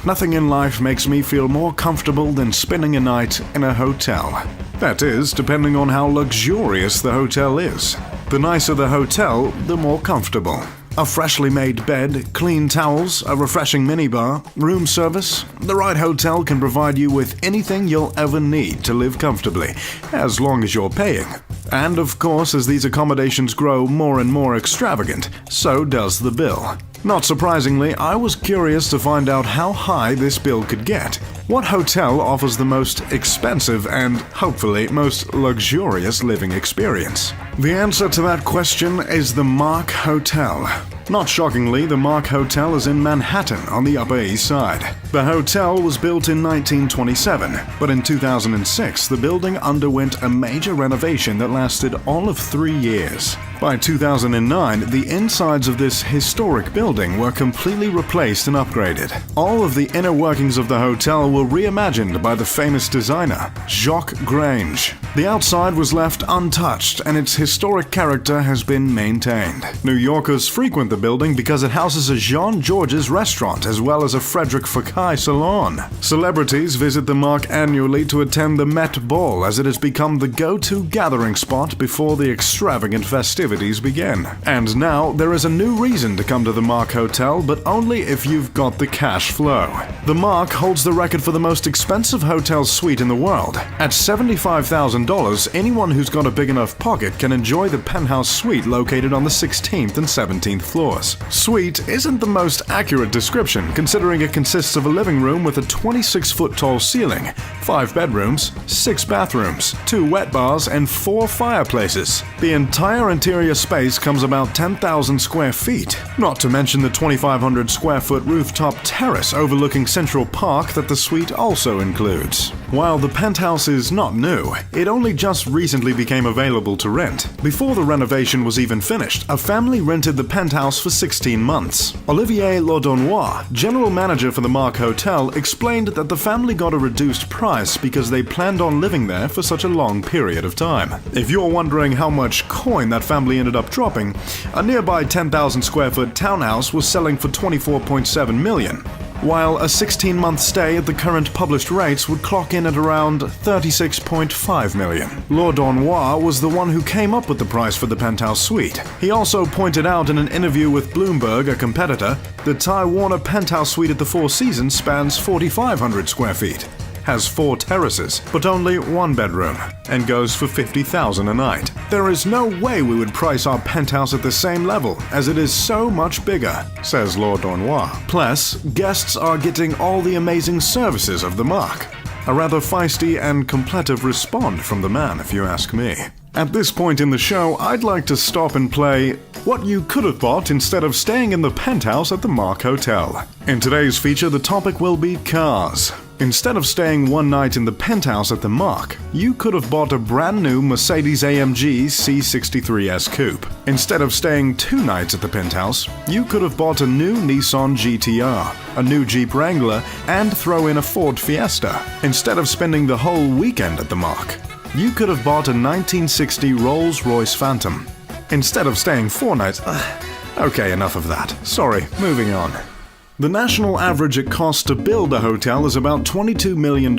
Nothing in life makes me feel more comfortable than spending a night in a hotel. That is, depending on how luxurious the hotel is. The nicer the hotel, the more comfortable. A freshly made bed, clean towels, a refreshing minibar, room service. The right hotel can provide you with anything you'll ever need to live comfortably, as long as you're paying. And of course, as these accommodations grow more and more extravagant, so does the bill. Not surprisingly, I was curious to find out how high this bill could get. What hotel offers the most expensive and, hopefully, most luxurious living experience? The answer to that question is the Mark Hotel. Not shockingly, the Mark Hotel is in Manhattan on the Upper East Side. The hotel was built in 1927, but in 2006 the building underwent a major renovation that lasted all of 3 years. By 2009, the insides of this historic building were completely replaced and upgraded. All of the inner workings of the hotel were reimagined by the famous designer, Jacques Grange. The outside was left untouched and its historic character has been maintained. New Yorkers frequent the building because it houses a Jean Georges restaurant as well as a Frederic Fekkai salon. Celebrities visit the Mark annually to attend the Met Ball, as it has become the go-to gathering spot before the extravagant festivities begin. And now there is a new reason to come to the Mark Hotel, but only if you've got the cash flow. The Mark holds the record for the most expensive hotel suite in the world. At $75,000, anyone who's got a big enough pocket can enjoy the penthouse suite located on the 16th and 17th floors. Suite isn't the most accurate description, considering it consists of a living room with a 26-foot tall ceiling, 5 bedrooms, 6 bathrooms, 2 wet bars, and 4 fireplaces. The entire interior space comes about 10,000 square feet, not to mention the 2,500 square foot rooftop terrace overlooking Central Park that the suite also includes. While the penthouse is not new, it only just recently became available to rent. Before the renovation was even finished, a family rented the penthouse for 16 months. Olivier Laudonnois, general manager for the Mark Hotel, explained that the family got a reduced price because they planned on living there for such a long period of time. If you're wondering how much coin that family ended up dropping, a nearby 10,000 square foot townhouse was selling for $24.7 million, while a 16-month stay at the current published rates would clock in at around $36.5 million. Laudonnois was the one who came up with the price for the penthouse suite. He also pointed out in an interview with Bloomberg, a competitor, the Ty Warner penthouse suite at the Four Seasons spans 4,500 square feet, has 4 terraces, but only 1 bedroom, and goes for $50,000 a night. There is no way we would price our penthouse at the same level, as it is so much bigger, says Laudonnois. Plus, guests are getting all the amazing services of the Mark. A rather feisty and completive respond from the man, if you ask me. At this point in the show, I'd like to stop and play what you could have bought instead of staying in the penthouse at the Mark Hotel. In today's feature, the topic will be cars. Instead of staying one night in the penthouse at the Mark, you could have bought a brand new Mercedes-AMG C63S Coupe. Instead of staying 2 nights at the penthouse, you could have bought a new Nissan GT-R, a new Jeep Wrangler, and throw in a Ford Fiesta. Instead of spending the whole weekend at the Mark, you could have bought a 1960 Rolls-Royce Phantom. Instead of staying 4 nights... Okay, enough of that. Sorry, moving on. The national average it costs to build a hotel is about $22 million.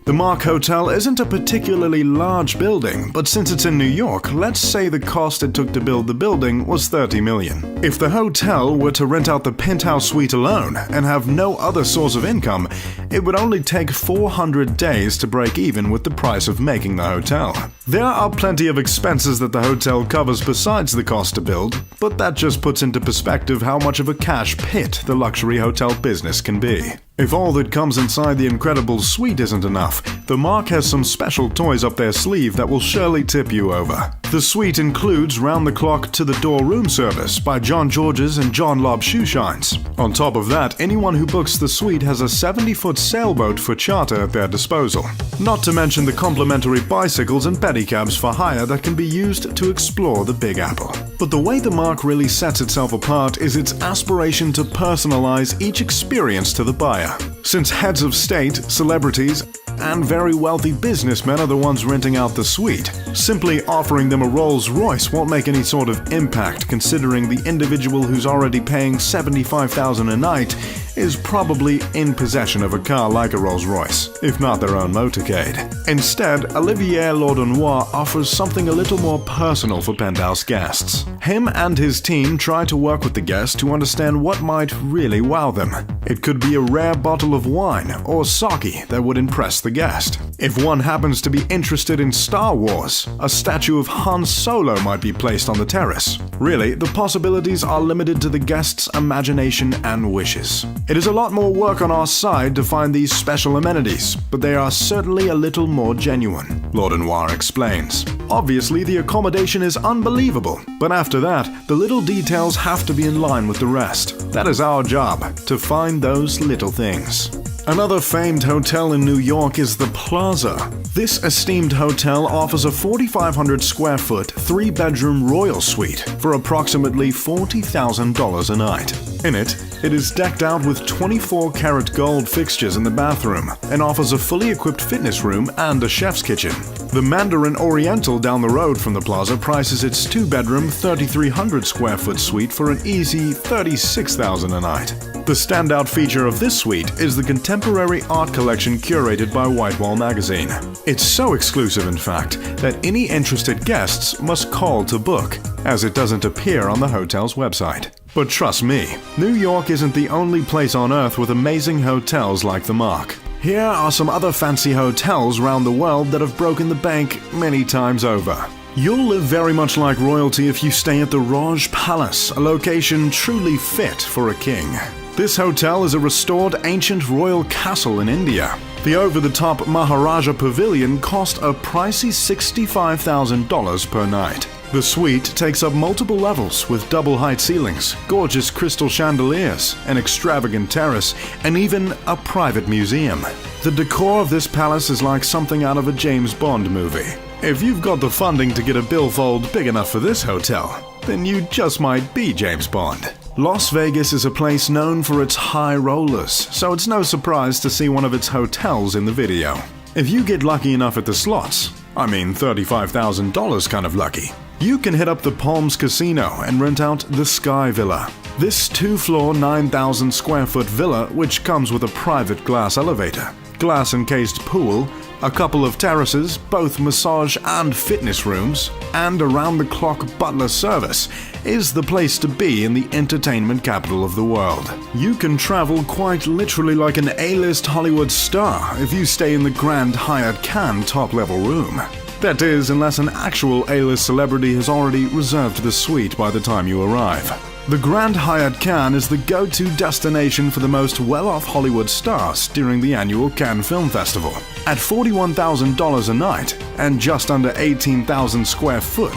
The Mark Hotel isn't a particularly large building, but since it's in New York, let's say the cost it took to build the building was $30 million. If the hotel were to rent out the penthouse suite alone and have no other source of income, it would only take 400 days to break even with the price of making the hotel. There are plenty of expenses that the hotel covers besides the cost to build, but that just puts into perspective how much of a cash pit the luxury hotel business can be. If all that comes inside the incredible suite isn't enough, the Mark has some special toys up their sleeve that will surely tip you over. The suite includes round-the-clock to-the-door room service by John Georges and John Lobb Shoe Shines. On top of that, anyone who books the suite has a 70-foot sailboat for charter at their disposal. Not to mention the complimentary bicycles and pedicabs for hire that can be used to explore the Big Apple. But the way the Mark really sets itself apart is its aspiration to personalize each experience to the buyer. Since heads of state, celebrities, and very wealthy businessmen are the ones renting out the suite. Simply offering them a Rolls-Royce won't make any sort of impact, considering the individual who's already paying $75,000 a night is probably in possession of a car like a Rolls-Royce, if not their own motorcade. Instead, Olivier Laudenois offers something a little more personal for penthouse guests. Him and his team try to work with the guests to understand what might really wow them. It could be a rare bottle of wine or sake that would impress the guest. If one happens to be interested in Star Wars, a statue of Han Solo might be placed on the terrace. Really, the possibilities are limited to the guest's imagination and wishes. It is a lot more work on our side to find these special amenities, but they are certainly a little more genuine, Laudenois explains. Obviously, the accommodation is unbelievable, but after that, the little details have to be in line with the rest. That is our job, to find those little things. Another famed hotel in New York is the Plaza. This esteemed hotel offers a 4,500 square foot, 3-bedroom royal suite for approximately $40,000 a night. In it is decked out with 24-karat gold fixtures in the bathroom and offers a fully equipped fitness room and a chef's kitchen. The Mandarin Oriental down the road from the Plaza prices its 2-bedroom, 3,300 square foot suite for an easy $36,000 a night. The standout feature of this suite is the contemporary art collection curated by Whitewall magazine. It's so exclusive, in fact, that any interested guests must call to book, as it doesn't appear on the hotel's website. But trust me, New York isn't the only place on Earth with amazing hotels like the Mark. Here are some other fancy hotels around the world that have broken the bank many times over. You'll live very much like royalty if you stay at the Raj Palace, a location truly fit for a king. This hotel is a restored ancient royal castle in India. The over-the-top Maharaja Pavilion cost a pricey $65,000 per night. The suite takes up multiple levels with double-height ceilings, gorgeous crystal chandeliers, an extravagant terrace, and even a private museum. The decor of this palace is like something out of a James Bond movie. If you've got the funding to get a billfold big enough for this hotel, then you just might be James Bond. Las Vegas is a place known for its high rollers, so it's no surprise to see one of its hotels in the video. If you get lucky enough at the slots, I mean $35,000 kind of lucky, you can hit up the Palms Casino and rent out the Sky Villa. This 2-floor, 9,000 square foot villa, which comes with a private glass elevator, glass-encased pool, a couple of terraces, both massage and fitness rooms, and around-the-clock butler service, is the place to be in the entertainment capital of the world. You can travel quite literally like an A-list Hollywood star if you stay in the Grand Hyatt Cannes top-level room. That is, unless an actual A-list celebrity has already reserved the suite by the time you arrive. The Grand Hyatt Cannes is the go-to destination for the most well-off Hollywood stars during the annual Cannes Film Festival. At $41,000 a night and just under 18,000 square foot.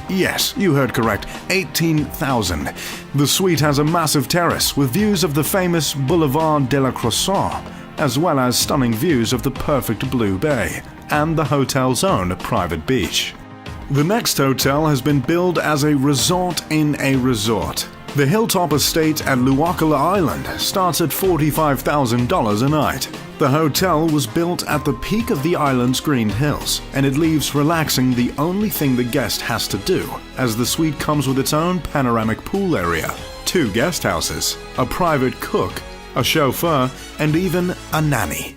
Yes, you heard correct, 18,000. The suite has a massive terrace with views of the famous Boulevard de la Croissant, as well as stunning views of the perfect Blue Bay and the hotel's own private beach. The next hotel has been billed as a resort in a resort. The Hilltop Estate at Luakala Island starts at $45,000 a night. The hotel was built at the peak of the island's green hills, and it leaves relaxing the only thing the guest has to do, as the suite comes with its own panoramic pool area, 2 guest houses, a private cook, a chauffeur, and even a nanny.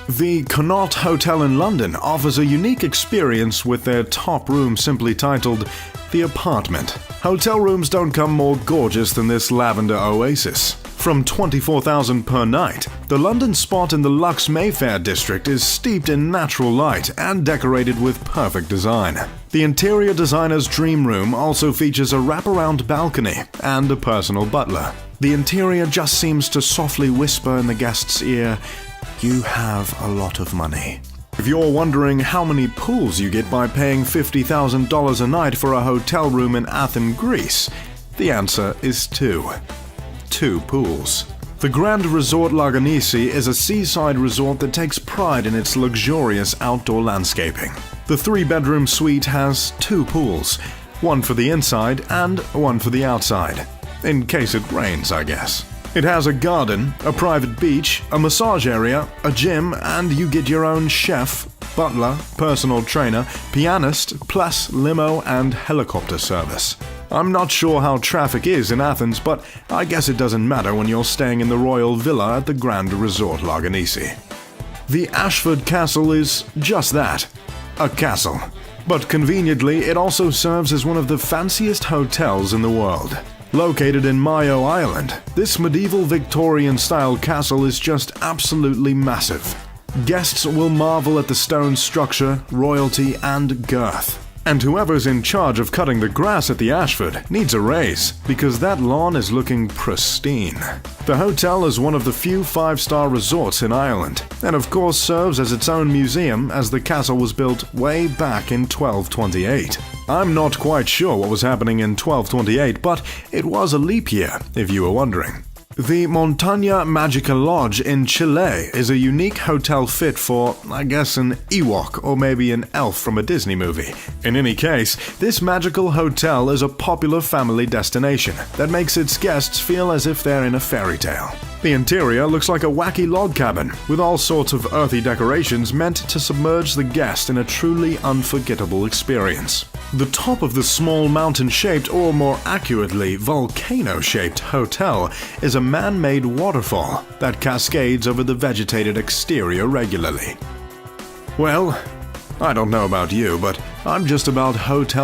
The Connaught Hotel in London offers a unique experience with their top room simply titled The Apartment. Hotel rooms don't come more gorgeous than this lavender oasis. From $24,000 per night, the London spot in the Lux Mayfair district is steeped in natural light and decorated with perfect design. The interior designer's dream room also features a wraparound balcony and a personal butler. The interior just seems to softly whisper in the guest's ear, "You have a lot of money." If you're wondering how many pools you get by paying $50,000 a night for a hotel room in Athens, Greece, the answer is 2. 2 pools. The Grand Resort Laganisi is a seaside resort that takes pride in its luxurious outdoor landscaping. The 3-bedroom suite has 2 pools, one for the inside and one for the outside. In case it rains, I guess. It has a garden, a private beach, a massage area, a gym, and you get your own chef, butler, personal trainer, pianist, plus limo and helicopter service. I'm not sure how traffic is in Athens, but I guess it doesn't matter when you're staying in the royal villa at the Grand Resort Laganisi. The Ashford Castle is just that, a castle. But conveniently, it also serves as one of the fanciest hotels in the world. Located in Mayo Island, this medieval Victorian-style castle is just absolutely massive. Guests will marvel at the stone structure, royalty, and girth. And whoever's in charge of cutting the grass at the Ashford needs a raise, because that lawn is looking pristine. The hotel is one of the few 5-star resorts in Ireland, and of course serves as its own museum as the castle was built way back in 1228. I'm not quite sure what was happening in 1228, but it was a leap year, if you were wondering. The Montaña Magica Lodge in Chile is a unique hotel fit for, I guess, an Ewok or maybe an elf from a Disney movie. In any case, this magical hotel is a popular family destination that makes its guests feel as if they're in a fairy tale. The interior looks like a wacky log cabin, with all sorts of earthy decorations meant to submerge the guest in a truly unforgettable experience. The top of the small mountain-shaped, or more accurately, volcano-shaped hotel is a man-made waterfall that cascades over the vegetated exterior regularly. Well, I don't know about you, but I'm just about hotel